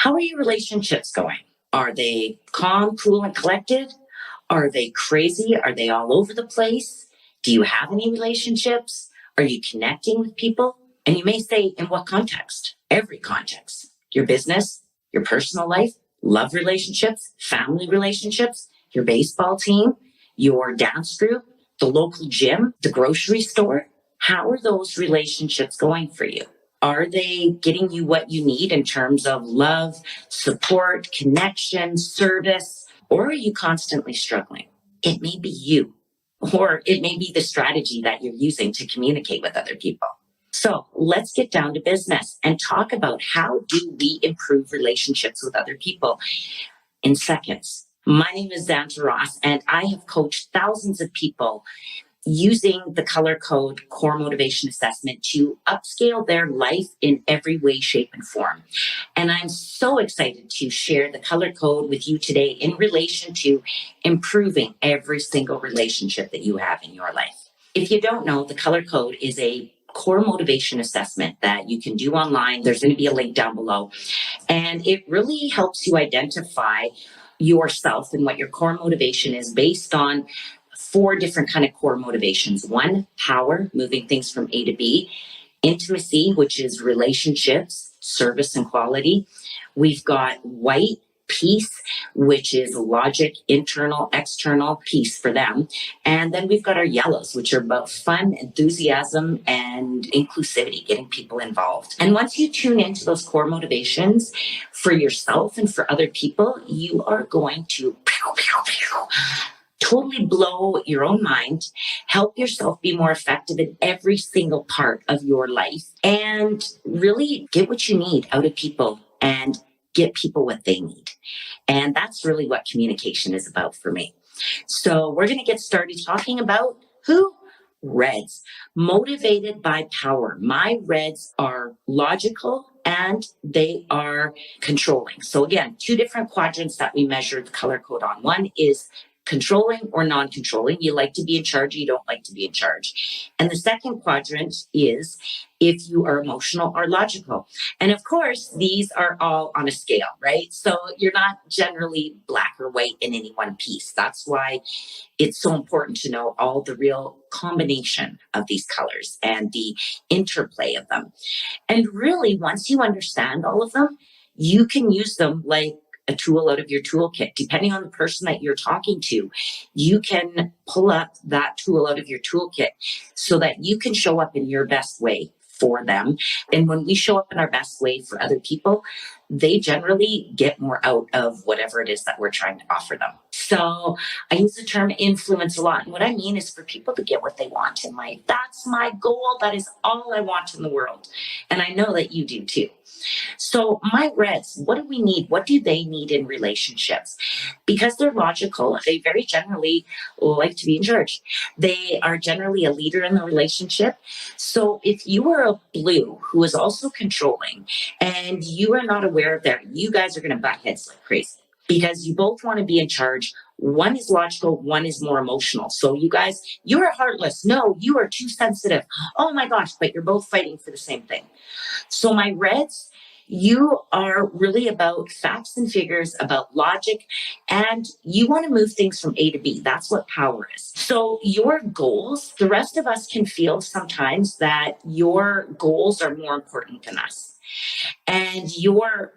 How are your relationships going? Are they calm, cool, and collected? Are they crazy? Are they all over the place? Do you have any relationships? Are you connecting with people? And you may say, in what context? Every context. Your business, your personal life, love relationships, family relationships, your baseball team, your dance group, the local gym, the grocery store. How are those relationships going for you? Are they getting you what you need in terms of love, support, connection, service? Or are you constantly struggling? It may be you, or it may be the strategy that you're using to communicate with other people. So let's get down to business and talk about how do we improve relationships with other people in seconds. My name is Xandra Ross, and I have coached thousands of people using the Color Code core motivation assessment to upscale their life in every way, shape, and form. And I'm so excited to share the Color Code with you today in relation to improving every single relationship that you have in your life. If you don't know, the Color Code is a core motivation assessment that you can do online. There's going to be a link down below. And it really helps you identify yourself and what your core motivation is based on 4 different kind of core motivations. 1, power, moving things from A to B. Intimacy, which is relationships, service, and quality. We've got white, peace, which is logic, internal, external, peace for them. And then we've got our yellows, which are about fun, enthusiasm, and inclusivity, getting people involved. And once you tune into those core motivations for yourself and for other people, you are going to totally blow your own mind, help yourself be more effective in every single part of your life, and really get what you need out of people and get people what they need. And that's really what communication is about for me. So we're going to get started talking about who? Reds. Motivated by power. My reds are logical and they are controlling. So again, 2 different quadrants that we measure the color code on. One is controlling or non-controlling. You like to be in charge, you don't like to be in charge. And the second quadrant is if you are emotional or logical. And of course, these are all on a scale, right? So you're not generally black or white in any one piece. That's why it's so important to know all the real combination of these colors and the interplay of them. And really, once you understand all of them, you can use them like a tool out of your toolkit. Depending on the person that you're talking to, you can pull up that tool out of your toolkit so that you can show up in your best way for them. And when we show up in our best way for other people, they generally get more out of whatever it is that we're trying to offer them. So I use the term influence a lot. And what I mean is for people to get what they want in life. That's my goal. That is all I want in the world. And I know that you do too. So my reds, what do we need? What do they need in relationships? Because they're logical, they very generally like to be in charge. They are generally a leader in the relationship. So if you are a blue who is also controlling and you are not aware of that, you guys are going to butt heads like crazy because you both want to be in charge. One is logical, one is more emotional. So you guys, you are heartless. No, you are too sensitive. Oh my gosh, but you're both fighting for the same thing. So my reds, you are really about facts and figures, about logic, and you want to move things from A to B. That's what power is. So your goals, the rest of us can feel sometimes that your goals are more important than us. And your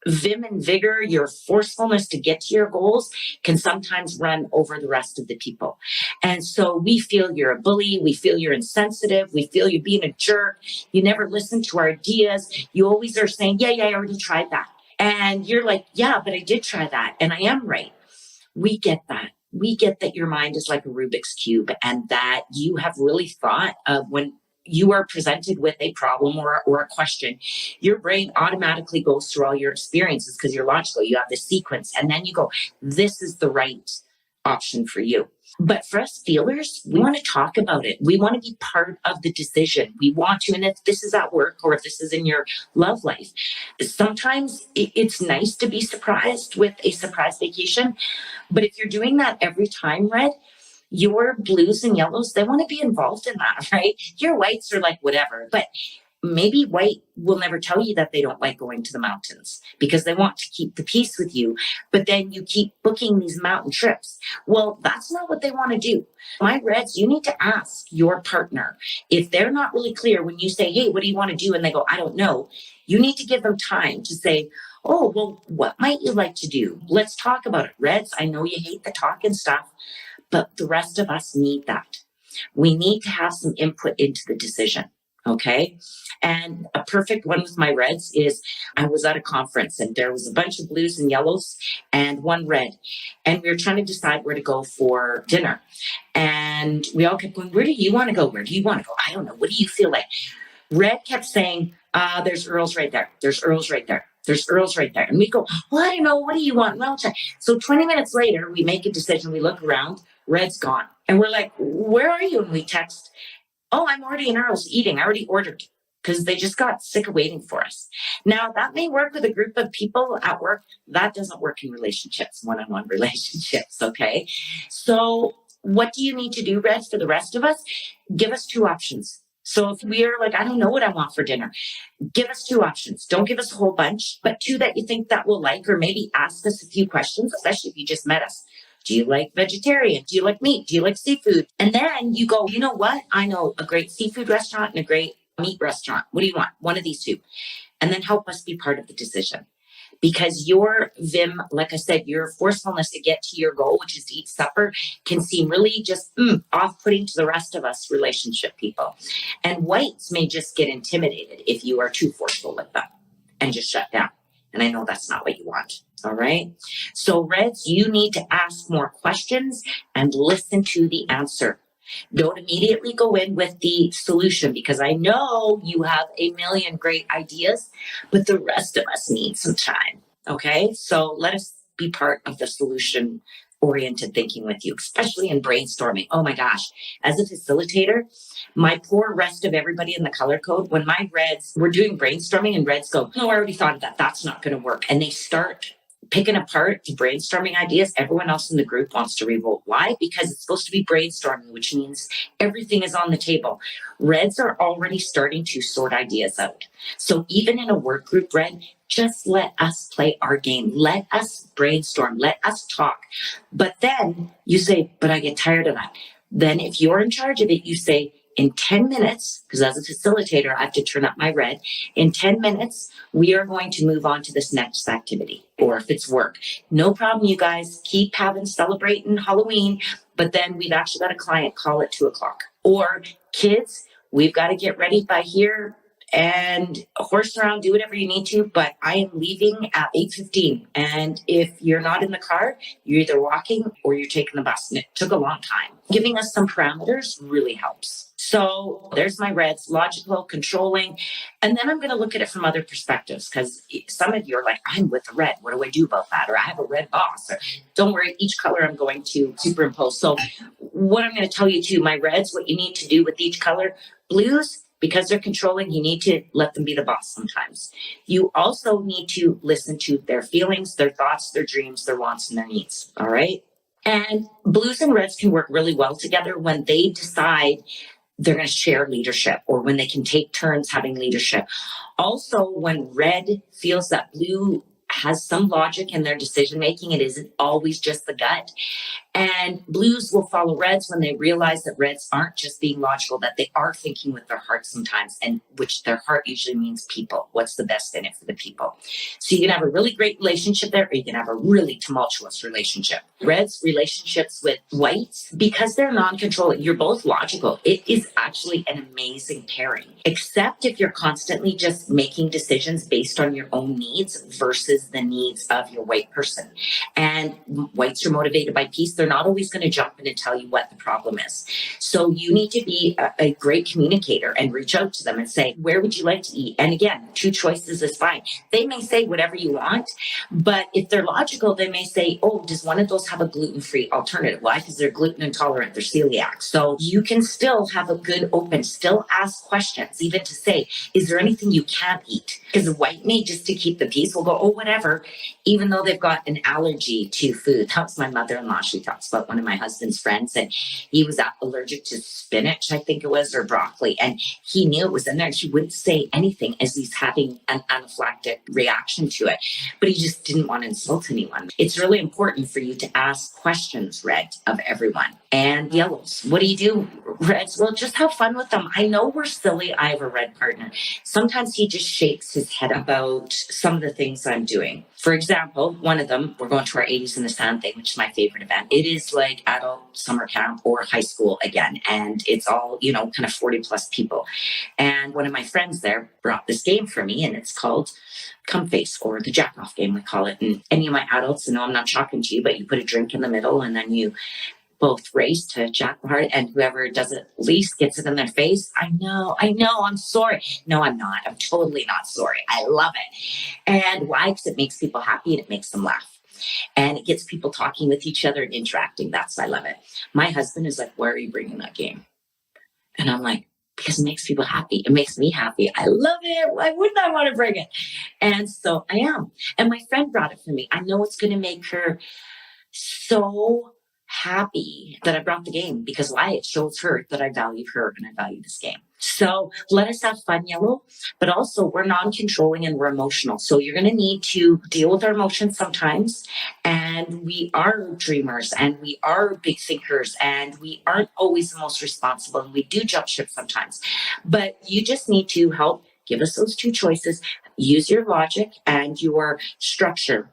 vim and vigor, your forcefulness to get to your goals can sometimes run over the rest of the people. And so we feel you're a bully. We feel you're insensitive. We feel you're being a jerk. You never listen to our ideas. You always are saying, yeah, I already tried that. And you're like, yeah, but I did try that. And I am right. We get that. We get that your mind is like a Rubik's Cube and that you have really thought of when you are presented with a problem or a question, your brain automatically goes through all your experiences because you're logical. You have the sequence and then you go, this is the right option for you. But for us feelers, we want to talk about it. We want to be part of the decision. We want to, and if this is at work or if this is in your love life, sometimes it's nice to be surprised with a surprise vacation. But if you're doing that every time, Red, your blues and yellows, they want to be involved in that, right? Your whites are like, whatever. But maybe white will never tell you that they don't like going to the mountains because they want to keep the peace with you. But then you keep booking these mountain trips. Well, that's not what they want to do. My reds, you need to ask your partner. If they're not really clear when you say, hey, what do you want to do? And they go, I don't know. You need to give them time to say, oh, well, what might you like to do? Let's talk about it. Reds, I know you hate the talk and stuff, but the rest of us need that. We need to have some input into the decision. Okay. And a perfect one with my reds is I was at a conference and there was a bunch of blues and yellows and one red. And we were trying to decide where to go for dinner. And we all kept going, where do you want to go? Where do you want to go? I don't know. What do you feel like? Red kept saying, there's Earl's right there. There's Earl's right there. There's Earl's right there. And we go, well, I don't know. What do you want? Well, so 20 minutes later, we make a decision. We look around. Red's gone. And we're like, where are you? And we text, oh, I'm already in Earl's eating. I already ordered because they just got sick of waiting for us. Now, that may work with a group of people at work. That doesn't work in relationships, one-on-one relationships, okay? So what do you need to do, Red, for the rest of us? Give us two options. So if we're like, I don't know what I want for dinner, give us two options. Don't give us a whole bunch, but two that you think that we'll like, or maybe ask us a few questions, especially if you just met us. Do you like vegetarian? Do you like meat? Do you like seafood? And then you go, you know what? I know a great seafood restaurant and a great meat restaurant. What do you want? One of these two. And then help us be part of the decision. Because your vim, like I said, your forcefulness to get to your goal, which is to eat supper, can seem really just off-putting to the rest of us relationship people. And whites may just get intimidated if you are too forceful with them and just shut down. And I know that's not what you want. All right. So reds, you need to ask more questions and listen to the answer. Don't immediately go in with the solution because I know you have a million great ideas, but the rest of us need some time. Okay. So let us be part of the solution oriented thinking with you, especially in brainstorming. Oh my gosh. As a facilitator, my poor rest of everybody in the color code, when my reds were doing brainstorming and reds go, no, I already thought of that. That's not going to work. And they start picking apart the brainstorming ideas. Everyone else in the group wants to revolt. Why? Because it's supposed to be brainstorming, which means everything is on the table. Reds are already starting to sort ideas out. So even in a work group, Red, just let us play our game. Let us brainstorm. Let us talk. But then you say, but I get tired of that. Then if you're in charge of it, you say, in 10 minutes, because as a facilitator, I have to turn up my red. In 10 minutes, we are going to move on to this next activity. Or if it's work, no problem, you guys. Keep celebrating Halloween. But then we've actually got a client call at 2:00. Or kids, we've got to get ready by here and horse around, do whatever you need to. But I am leaving at 8:15. And if you're not in the car, you're either walking or you're taking the bus. And it took a long time. Giving us some parameters really helps. So there's my reds, logical, controlling. And then I'm going to look at it from other perspectives because some of you are like, I'm with the red. What do I do about that? Or I have a red boss. Or don't worry, each color I'm going to superimpose. So what I'm going to tell you too, my reds, what you need to do with each color, blues, because they're controlling, you need to let them be the boss sometimes. You also need to listen to their feelings, their thoughts, their dreams, their wants, and their needs. All right. And blues and reds can work really well together when they decide they're going to share leadership or when they can take turns having leadership. Also, when red feels that blue has some logic in their decision making, it isn't always just the gut. And blues will follow reds when they realize that reds aren't just being logical, that they are thinking with their heart sometimes, and which their heart usually means people. What's the best in it for the people? So you can have a really great relationship there, or you can have a really tumultuous relationship. Reds, relationships with whites, because they're non-controlling, you're both logical. It is actually an amazing pairing, except if you're constantly just making decisions based on your own needs versus the needs of your white person. And whites are motivated by peace. They're not always going to jump in and tell you what the problem is. So you need to be a great communicator and reach out to them and say, where would you like to eat? And again, two choices is fine. They may say whatever you want, but if they're logical, they may say, oh, does one of those have a gluten-free alternative? Why? Because they're gluten intolerant, they're celiac. So you can still have a good open, still ask questions, even to say, is there anything you can't eat? Because a white may, just to keep the peace, will go, oh, whatever, even though they've got an allergy to food. That was my mother-in-law. She taught talks about one of my husband's friends, and he was allergic to spinach, I think it was, or broccoli. And he knew it was in there. And he wouldn't say anything as he's having an anaphylactic reaction to it. But he just didn't want to insult anyone. It's really important for you to ask questions, Red, of everyone. And yellows, what do you do, Reds? Well, just have fun with them. I know we're silly. I have a red partner. Sometimes he just shakes his head about some of the things I'm doing. For example, one of them, we're going to our 80s in the Sand thing, which is my favorite event. It is like adult summer camp or high school again. And it's all, kind of 40 plus people. And one of my friends there brought this game for me, and it's called Come Face, or the Jack Off game, we call it. And any of my adults, know I'm not talking to you, but you put a drink in the middle and then you both race to Jack Hard, and whoever does it least gets it in their face. I know, I'm sorry. No, I'm not. I'm totally not sorry. I love it. And why? Because it makes people happy and it makes them laugh. And it gets people talking with each other and interacting. That's why I love it. My husband is like, why are you bringing that game? And I'm like, because it makes people happy. It makes me happy. I love it. Why wouldn't I want to bring it? And so I am. And my friend brought it for me. I know it's going to make her so happy that I brought the game, because why? It shows her that I value her and I value this game. So let us have fun, Yellow, but also we're non-controlling and we're emotional. So you're going to need to deal with our emotions sometimes. And we are dreamers and we are big thinkers and we aren't always the most responsible, and we do jump ship sometimes. But you just need to help give us those two choices. Use your logic and your structure.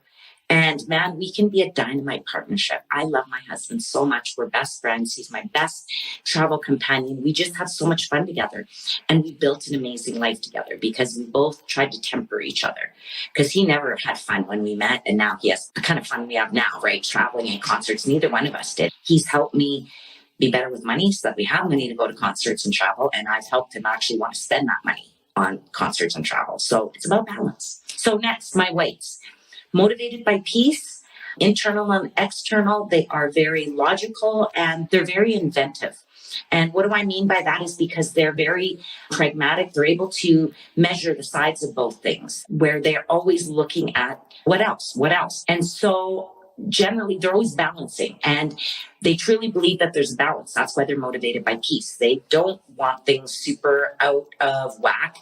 And man, we can be a dynamite partnership. I love my husband so much. We're best friends. He's my best travel companion. We just have so much fun together. And we built an amazing life together because we both tried to temper each other. Because he never had fun when we met. And now he has the kind of fun we have now, right? Traveling and concerts. Neither one of us did. He's helped me be better with money so that we have money to go to concerts and travel. And I've helped him actually want to spend that money on concerts and travel. So it's about balance. So next, my weights. Motivated by peace, internal and external, they are very logical and they're very inventive. And what do I mean by that is because they're very pragmatic. They're able to measure the sides of both things, where they're always looking at what else. And so generally they're always balancing, and they truly believe that there's balance. That's why they're motivated by peace. They don't want things super out of whack.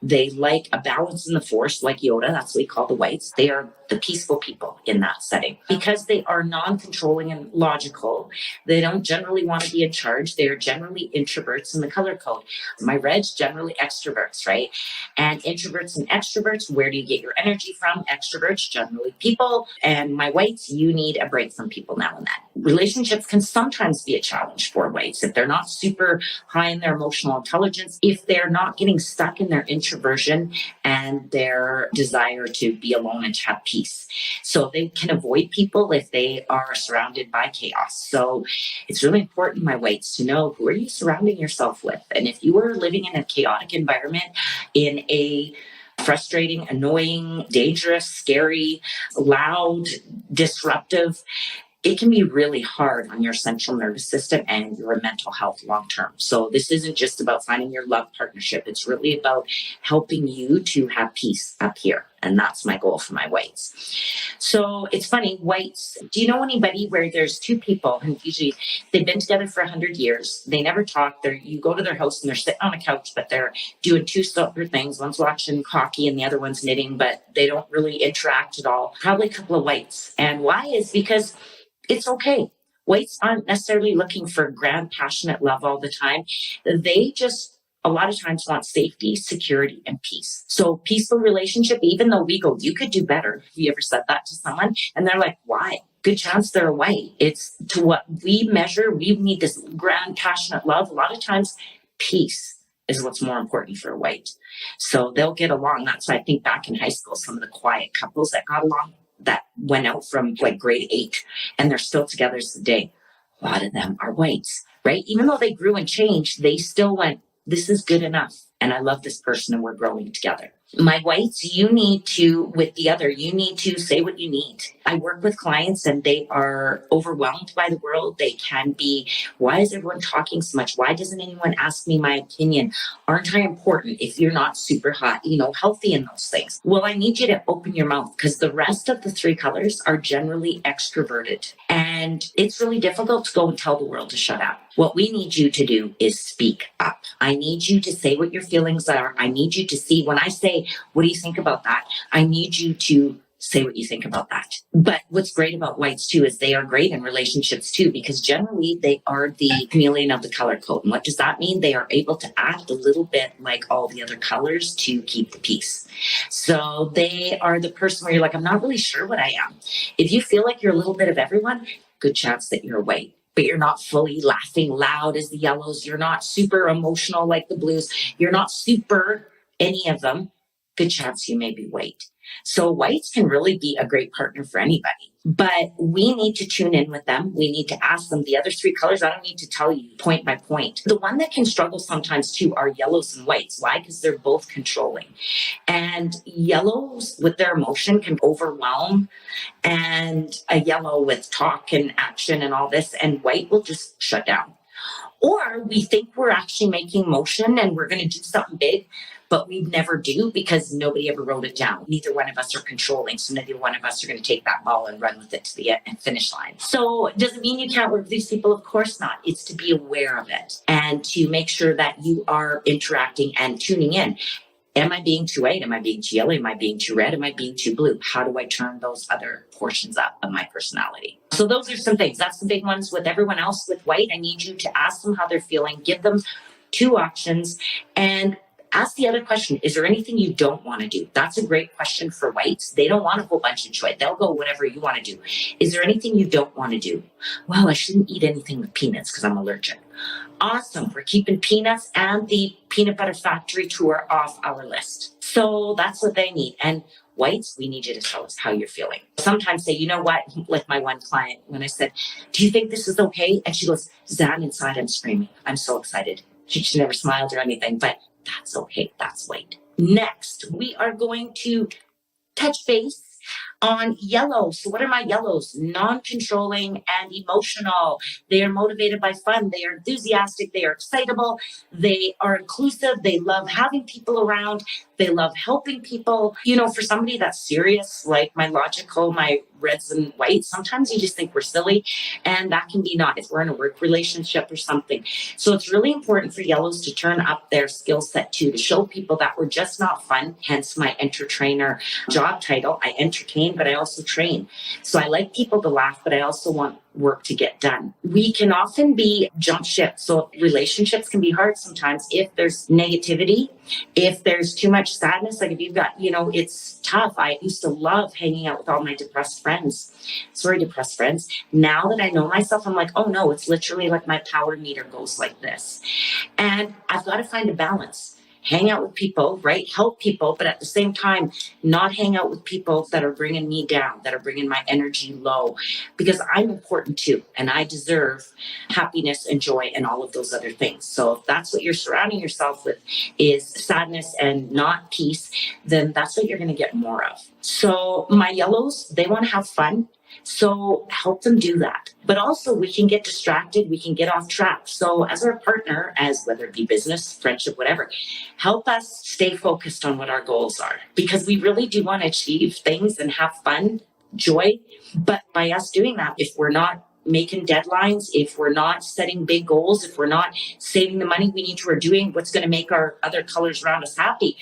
They like a balance in the force, like Yoda. That's what we call the whites. They are the peaceful people in that setting. Because they are non-controlling and logical, they don't generally want to be in charge. They are generally introverts in the color code. My reds, generally extroverts, right? And introverts and extroverts, where do you get your energy from? Extroverts, generally people. And my whites, you need a break from people now and then. Relationships can sometimes be a challenge for whites if they're not super high in their emotional intelligence, if they're not getting stuck in their introversion and their desire to be alone and to have peace. So they can avoid people if they are surrounded by chaos. So it's really important, my whites, to know, who are you surrounding yourself with? And if you are living in a chaotic environment, in a frustrating, annoying, dangerous, scary, loud, disruptive, it can be really hard on your central nervous system and your mental health long term. So this isn't just about finding your love partnership. It's really about helping you to have peace up here. And that's my goal for my whites. So it's funny, whites, do you know anybody where there's two people, and usually they've been together for 100 years, they never talk, you go to their house and they're sitting on a couch, but they're doing two separate things. One's watching hockey and the other one's knitting, but they don't really interact at all. Probably a couple of whites. And why is because it's okay. Whites aren't necessarily looking for grand, passionate love all the time. They just, a lot of times, want safety, security, and peace. So peaceful relationship, even though we go, you could do better. Have you ever said that to someone? And they're like, why? Good chance they're white. It's to what we measure. We need this grand, passionate love. A lot of times, peace is what's more important for a white. So they'll get along. That's why I think back in high school, some of the quiet couples that got along, that went out from like grade 8 and they're still together today. A lot of them are whites, right? Even though they grew and changed, they still went, this is good enough. And I love this person and we're growing together. My whites, you need to, with the other, you need to say what you need. I work with clients and they are overwhelmed by the world. They can be, why is everyone talking so much? Why doesn't anyone ask me my opinion? Aren't I important if you're not super hot, healthy in those things? Well, I need you to open your mouth because the rest of the three colors are generally extroverted. And it's really difficult to go and tell the world to shut up. What we need you to do is speak up. I need you to say what your feelings are. I need you to see when I say, what do you think about that? I need you to say what you think about that. But what's great about whites too is they are great in relationships too, because generally they are the chameleon of the color code. And what does that mean? They are able to act a little bit like all the other colors to keep the peace. So they are the person where you're like, I'm not really sure what I am. If you feel like you're a little bit of everyone, good chance that you're a white. But you're not fully laughing loud as the yellows. You're not super emotional like the blues. You're not super any of them. Good chance you may be white. So whites can really be a great partner for anybody. But we need to tune in with them. We need to ask them the other three colors. I don't need to tell you point by point. The one that can struggle sometimes too are yellows and whites. Why? Because they're both controlling. And yellows with their emotion can overwhelm, and a yellow with talk and action and all this, and white will just shut down. Or we think we're actually making motion and we're going to do something big, but we never do because nobody ever wrote it down. Neither one of us are controlling. So neither one of us are going to take that ball and run with it to the finish line. So does it mean you can't work with these people? Of course not. It's to be aware of it and to make sure that you are interacting and tuning in. Am I being too white? Am I being too yellow? Am I being too red? Am I being too blue? How do I turn those other portions up of my personality? So those are some things. That's the big ones. With everyone else with white, I need you to ask them how they're feeling, give them two options, and ask the other question. Is there anything you don't want to do? That's a great question for whites. They don't want a whole bunch of choice. They'll go whatever you want to do. Is there anything you don't want to do? Well, I shouldn't eat anything with peanuts because I'm allergic. Awesome. We're keeping peanuts and the peanut butter factory tour off our list. So that's what they need. And whites, we need you to tell us how you're feeling. Sometimes say, you know what? Like my one client, when I said, do you think this is okay? And she goes, Zan, inside I'm screaming. I'm so excited. She never smiled or anything, but that's okay. That's white. Next, we are going to touch base on yellow. So what are my yellows? Non-controlling and emotional. They are motivated by fun. They are enthusiastic. They are excitable. They are inclusive. They love having people around. They love helping people. For somebody that's serious, like my logical, my reds and whites, sometimes you just think we're silly, and that can be not if we're in a work relationship or something. So it's really important for yellows to turn up their skill set too, to show people that we're just not fun, hence my entertainer job title. I entertain, but I also train. So I like people to laugh, but I also want work to get done. We can often be jump ship. So relationships can be hard sometimes if there's negativity, if there's too much sadness. Like if you've got, it's tough. I used to love hanging out with all my depressed friends. Now that I know myself, I'm like, oh no, it's literally like my power meter goes like this. And I've got to find a balance. Hang out with people, right? Help people, but at the same time, not hang out with people that are bringing me down, that are bringing my energy low, because I'm important too, and I deserve happiness and joy and all of those other things. So if that's what you're surrounding yourself with is sadness and not peace, then that's what you're going to get more of. So my yellows, they want to have fun. So help them do that. But also we can get distracted. We can get off track. So as our partner, as whether it be business, friendship, whatever, help us stay focused on what our goals are, because we really do want to achieve things and have fun, joy. But by us doing that, if we're not making deadlines, if we're not setting big goals, if we're not saving the money we need to, or doing what's going to make our other colors around us happy,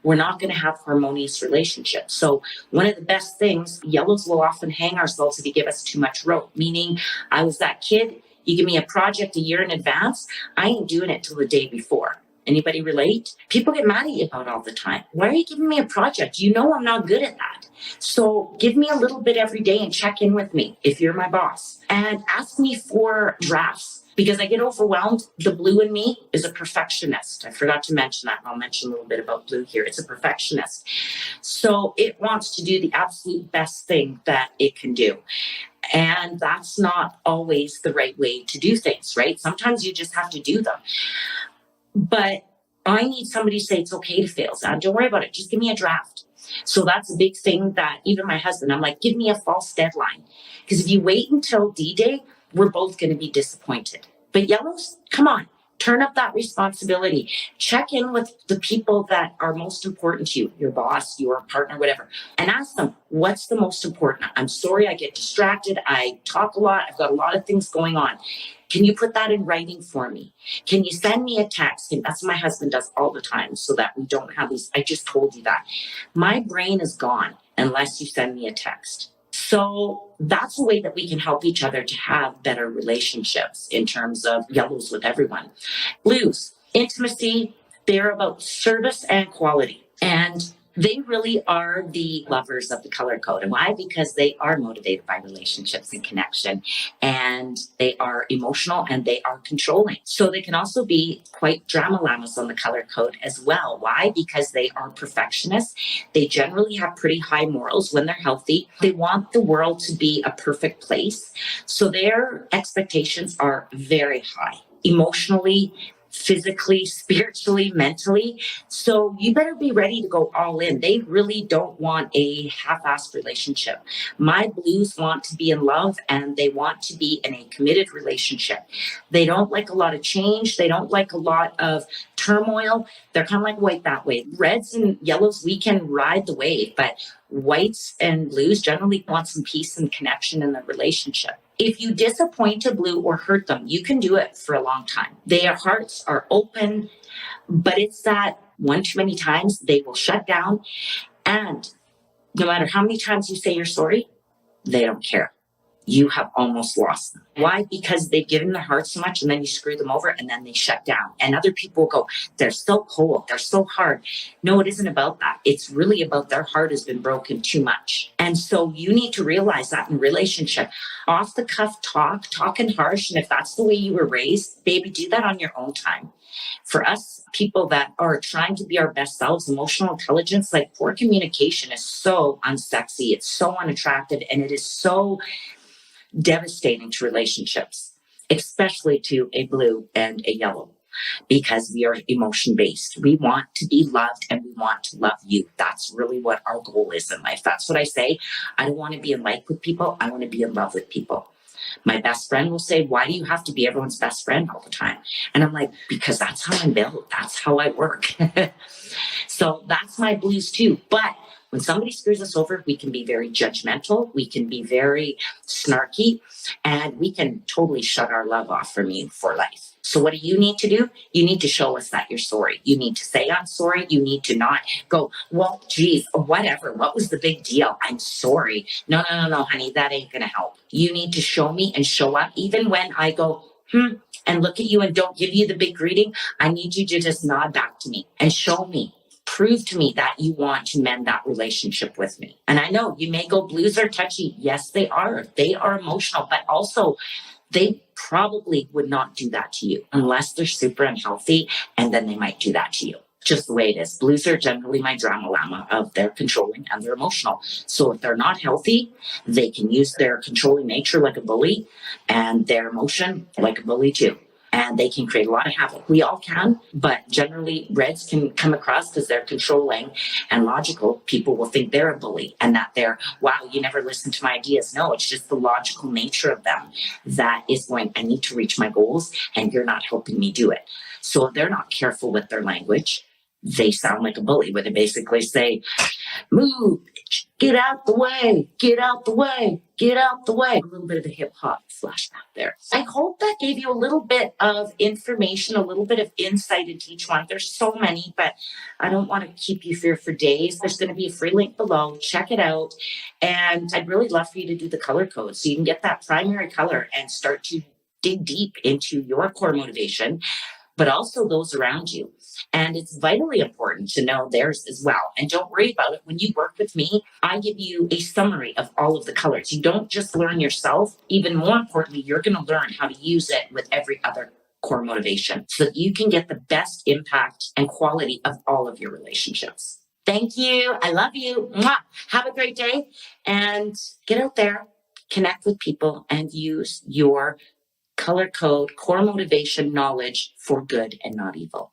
we're not going to have harmonious relationships. So one of the best things, yellows will often hang ourselves if you give us too much rope, meaning I was that kid, you give me a project a year in advance, I ain't doing it till the day before. Anybody relate? People get mad at you about all the time. Why are you giving me a project? You know I'm not good at that. So give me a little bit every day and check in with me if you're my boss. And ask me for drafts, because I get overwhelmed. The blue in me is a perfectionist. I forgot to mention that. I'll mention a little bit about blue here. It's a perfectionist. So it wants to do the absolute best thing that it can do. And that's not always the right way to do things, right? Sometimes you just have to do them. But I need somebody to say it's okay to fail, Sam. Don't worry about it. Just give me a draft. So that's a big thing that even my husband, I'm like, give me a false deadline. Because if you wait until D-Day, we're both going to be disappointed. But yellows, come on, turn up that responsibility. Check in with the people that are most important to you, your boss, your partner, whatever, and ask them, what's the most important? I'm sorry, I get distracted. I talk a lot. I've got a lot of things going on. Can you put that in writing for me? Can you send me a text? And that's what my husband does all the time so that we don't have these. I just told you that. My brain is gone unless you send me a text. So that's a way that we can help each other to have better relationships in terms of yellows with everyone. Blues, intimacy, they're about service and quality. And they really are the lovers of the color code. And why? Because they are motivated by relationships and connection, and they are emotional and they are controlling. So they can also be quite drama llamas on the color code as well. Why? Because they are perfectionists. They generally have pretty high morals when they're healthy. They want the world to be a perfect place. So their expectations are very high emotionally, physically, spiritually, mentally. So you better be ready to go all in. They really don't want a half-assed relationship. My blues want to be in love and they want to be in a committed relationship. They don't like a lot of change. They don't like a lot of turmoil. They're kind of like white that way. Reds and yellows, we can ride the wave, but whites and blues generally want some peace and connection in the relationship. If you disappoint a blue or hurt them, you can do it for a long time. Their hearts are open, but it's that one too many times they will shut down. And no matter how many times you say you're sorry, they don't care. You have almost lost them. Why? Because they've given their heart so much and then you screw them over and then they shut down. And other people go, they're so cold, they're so hard. No, it isn't about that. It's really about their heart has been broken too much. And so you need to realize that in relationship. Off the cuff talking harsh. And if that's the way you were raised, baby, do that on your own time. For us people that are trying to be our best selves, emotional intelligence, like poor communication is so unsexy. It's so unattractive and it is so devastating to relationships, especially to a blue and a yellow, because we are emotion based. We want to be loved and we want to love you. That's really what our goal is in life. That's what I say. I don't want to be in like with people. I want to be in love with people. My best friend will say, why do you have to be everyone's best friend all the time? And I'm like, because that's how I'm built. That's how I work. So that's my blues too. But when somebody screws us over, we can be very judgmental. We can be very snarky and we can totally shut our love off from you for life. So what do you need to do? You need to show us that you're sorry. You need to say, I'm sorry. You need to not go, well, geez, whatever. What was the big deal? I'm sorry. No, honey, that ain't going to help. You need to show me and show up. Even when I go, and look at you and don't give you the big greeting, I need you to just nod back to me and show me. Prove to me that you want to mend that relationship with me. And I know you may go, blues are touchy. Yes, they are. They are emotional, but also they probably would not do that to you unless they're super unhealthy. And then they might do that to you. Just the way it is. Blues are generally my drama llama of they're controlling and they're emotional. So if they're not healthy, they can use their controlling nature like a bully and their emotion like a bully too. And they can create a lot of havoc. We all can, but generally reds can come across because they're controlling and logical. People will think they're a bully and that they're, wow, you never listen to my ideas. No, it's just the logical nature of them that is going, I need to reach my goals and you're not helping me do it. So if they're not careful with their language, they sound like a bully where they basically say, move, get out the way, get out the way, get out the way. A little bit of a hip hop flashback there. I hope that gave you a little bit of information, a little bit of insight into each one. There's so many, but I don't want to keep you here for days. There's going to be a free link below. Check it out. And I'd really love for you to do the color code so you can get that primary color and start to dig deep into your core motivation, but also those around you. And it's vitally important to know theirs as well. And don't worry about it. When you work with me, I give you a summary of all of the colors. You don't just learn yourself. Even more importantly, you're going to learn how to use it with every other core motivation so that you can get the best impact and quality of all of your relationships. Thank you. I love you. Mwah. Have a great day and get out there, connect with people, and use your color code, core motivation knowledge for good and not evil.